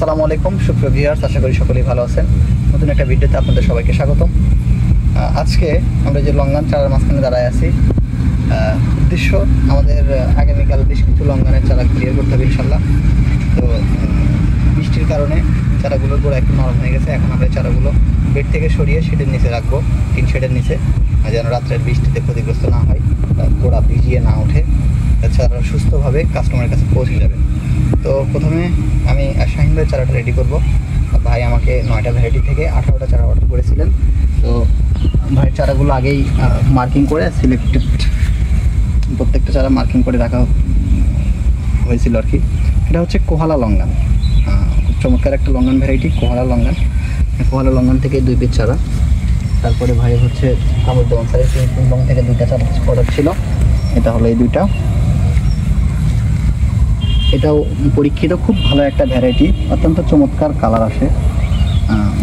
আসসালামু আলাইকুম সুপ্রিয় ভিউয়ার্স, আশা করি সকলেই ভালো আছেন। নতুন একটা ভিডিওতে আপনাদের সবাইকে স্বাগতম। আজকে আমরা যে লঙ্ঘন চারার মাঝখানে দাঁড়ায় আছি, উদ্দেশ্য আমাদের আগামীকাল বেশ কিছু লঙ্ঘনের চারা ক্লিয়ার করতে হবে ইনশাল্লাহ। তো বৃষ্টির কারণে চারাগুলোর গোড়া একটু নরম হয়ে গেছে। এখন আমরা চারাগুলো বেড থেকে সরিয়ে শেডের নিচে রাখবো, টিন শেডের নিচে, যেন রাত্রের বৃষ্টিতে ক্ষতিগ্রস্ত না হয়, গোড়া ভিজিয়ে না ওঠে, চারা সুস্থভাবে কাস্টমারের কাছে পৌঁছে যাবে। তো প্রথমে আমি শাহিন ভাইয়ের চারাটা রেডি করব। ভাই আমাকে 9টা ভ্যারাইটি থেকে 18টা চারা অর্ডার করেছিলেন। তো ভাইয়ের চারাগুলো আগেই মার্কিং করে সিলেক্টেড, প্রত্যেকটা চারা মার্কিং করে রাখা হয়েছিল আর কি। এটা হচ্ছে কোহালা লঙ্ঘন, খুব চমৎকার একটা লঙ্ঘন ভ্যারাইটি, কোহালা লঙ্ঘন। কোহালা লঙ্ঘন থেকে 2 পিস চারা। তারপরে ভাই হচ্ছে কামরুজ্জামান স্যারের পিং থেকে 2টা চারা অর্ডার ছিল। এটা হলো এই 2টা। এটাও পরীক্ষিত, খুব ভালো একটা ভ্যারাইটি, অত্যন্ত চমৎকার কালার আসে,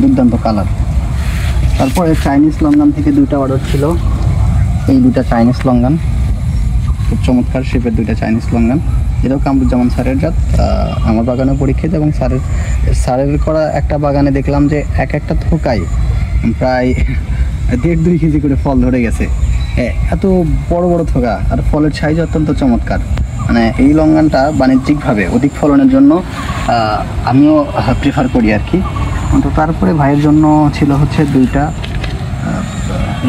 দুর্দান্ত কালার। তারপরে চাইনিজ লঙ্ঘন থেকে 2টা অর্ডার ছিল। এই 2টা চাইনিজ লঙ্ঘন, খুব চমৎকার শেপের 2টা চাইনিজ লঙ্ঘন। এটাও কামরুজ্জামান স্যারের জাত, আমার বাগানেও পরীক্ষিত। এবং স্যারের করা একটা বাগানে দেখলাম যে একটা থোকায় প্রায় 1.5-2 কেজি করে ফল ধরে গেছে। এত বড় বড় থোকা, আর ফলের সাইজ অত্যন্ত চমৎকার। মানে এই লঙ্ঘনটা বাণিজ্যিকভাবে অধিক ফলনের জন্য আমিও প্রেফার করি আর কি। তো তারপরে ভাইয়ের জন্য ছিল হচ্ছে 2টা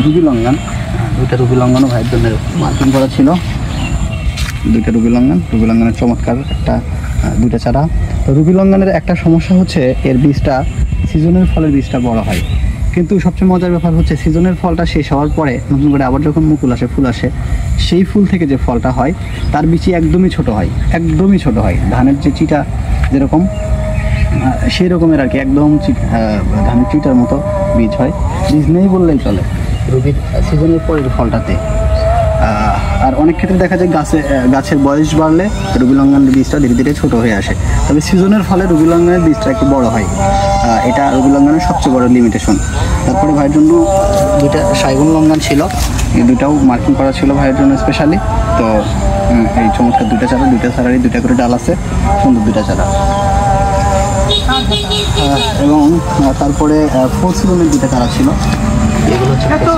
রুবি লঙ্ঘন। 2টা রুবি লঙ্ঘনও ভাইয়ের জন্য মার্কিং করা ছিল। 2টা রুবি লঙ্ঘনের চমৎকার একটা 2টা চারা। তো রুবি লঙ্ঘনের একটা সমস্যা হচ্ছে এর বীজটা, সিজনের ফলের বীজটা বড় হয়, কিন্তু সবচেয়ে মজার ব্যাপার হচ্ছে সিজনের ফলটা শেষ হওয়ার পরে নতুন করে আবার যখন মুকুল আসে, ফুল আসে, সেই ফুল থেকে যে ফলটা হয় তার বীজ একদমই ছোট হয়। ধানের যে চিটা যেরকম, সেই রকমের আর কি, একদম ধানের চিটার মতো বীজ হয়। বীজ নেই বললেই চলে রুবির সিজনের পরের ফলটাতে। আর অনেক ক্ষেত্রে দেখা যায় গাছের বয়স বাড়লে রুবি লঙ্ঘনের বীজটা ধীরে ধীরে ছোট হয়ে আসে, তবে সিজনের ফলে রুবি লঙ্ঘনের বীজটা একটু বড় হয়। এটা রুবি লঙ্ঘনের সবচেয়ে বড় লিমিটেশন। তারপরে ভাইয়ের জন্য 2টা শাইগুন লঙ্ঘন ছিল, এই 2টাও মার্কিং করা ছিল ভাইয়ের জন্য স্পেশালি। তো এই চমৎকার 2টা চারা, 2টা চারারই 2টা করে ডাল আছে, সুন্দর 2টা চারা। এবং তারপরে 4 সিজনের 2টা চারা ছিল, এগুলো হচ্ছে একটা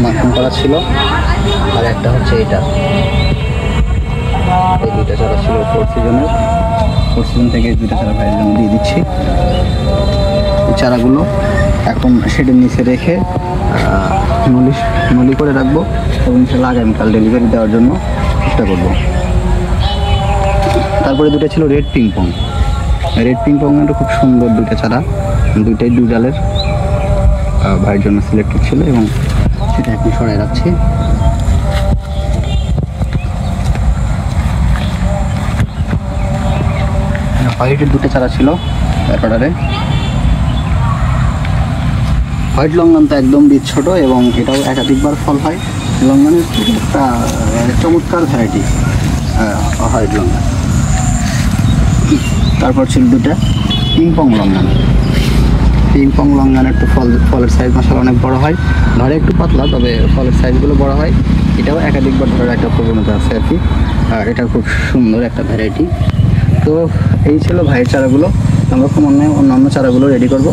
মার্কিং করা ছিল, আর একটা হচ্ছে এটা। এই 2টা চারা ছিল 4 সিজন থেকে 2টা চারা ভাইয়ের জন্য দিয়ে দিচ্ছি। এই চারাগুলো এখন শেডের নিচে রেখে নলি করে রাখবো এবং ইনশাআল্লাহ আগামীকাল ডেলিভারি দেওয়ার জন্য চেষ্টা করব। তারপরে 2টা ছিল রেড পিংপং। এটা খুব সুন্দর 2টা চারা, 2টাই 2 ডালের, ভাইয়ের জন্য সিলেক্টেড ছিল এবং সেটা এখন সরাই রাখছি। হোয়াইটের 2টা চারা ছিল অর্ডারে। হোয়াইট লঙ্ঘনটা একদম বীজ ছোট এবং এটাও একাধিকবার ফল হয়। লঙ্ঘনের একটা চমৎকার ভ্যারাইটি হোয়াইট লঙ্ঘন। তারপর ছিল 2টা পিংপং লঙ্ঘনের তো ফলের সাইজ মাশাআল্লাহ অনেক বড় হয়, ধরে একটু পাতলা, তবে ফলের সাইজগুলো বড় হয়। এটাও একাধিকবার ধরার একটা প্রবণতা আছে আর কি। এটা খুব সুন্দর একটা ভ্যারাইটি। তো এই ছিল ভাইয়ের চারাগুলো। আমরা অন্যান্য চারাগুলো রেডি করব।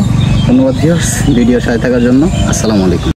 ধন্যবাদ ভিউয়ার্স, ভিডিওর সাথে থাকার জন্য। আসসালামু আলাইকুম।